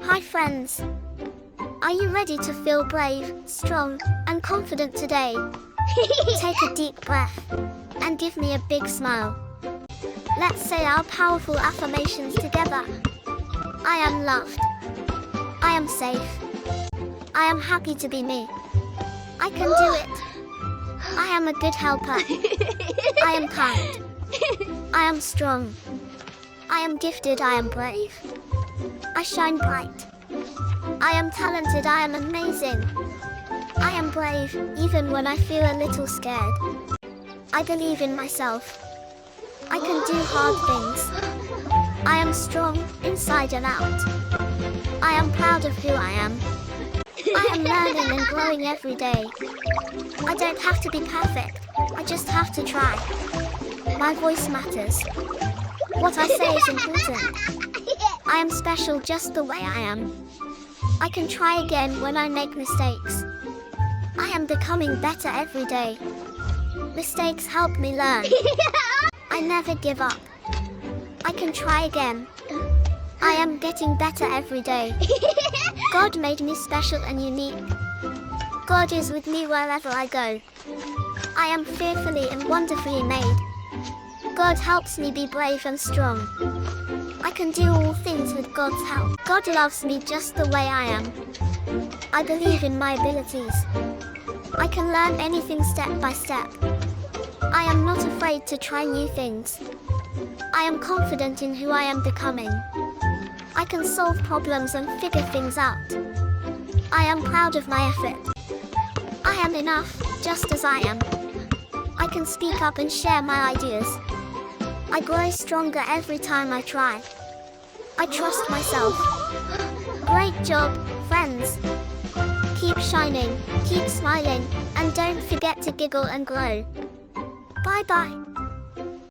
Hi friends! Are you ready to feel brave, strong, and confident today? Take a deep breath and give me a big smile. Let's say our powerful affirmations together. I am loved. I am safe. I am happy to be me. I can do it. I am a good helper. I am kind. I am strong. I am gifted. I am brave. I shine bright. I am talented. I am amazing. I am brave, even when I feel a little scared. I believe in myself. I can do hard things. I am strong, inside and out. I am proud of who I am. I am learning and growing every day. I don't have to be perfect, I just have to try. My voice matters. What I say is important. I am special just the way I am. I can try again when I make mistakes. I am becoming better every day. Mistakes help me learn. I never give up. I can try again. I am getting better every day. God made me special and unique. God is with me wherever I go. I am fearfully and wonderfully made. God helps me be brave and strong. I can do all things with God's help. God loves me just the way I am. I believe in my abilities. I can learn anything step by step. I am not afraid to try new things. I am confident in who I am becoming. I can solve problems and figure things out. I am proud of my effort. I am enough, just as I am. I can speak up and share my ideas. I grow stronger every time I try. I trust myself. Great job, friends. Keep shining, keep smiling, and don't forget to giggle and glow. Bye-bye.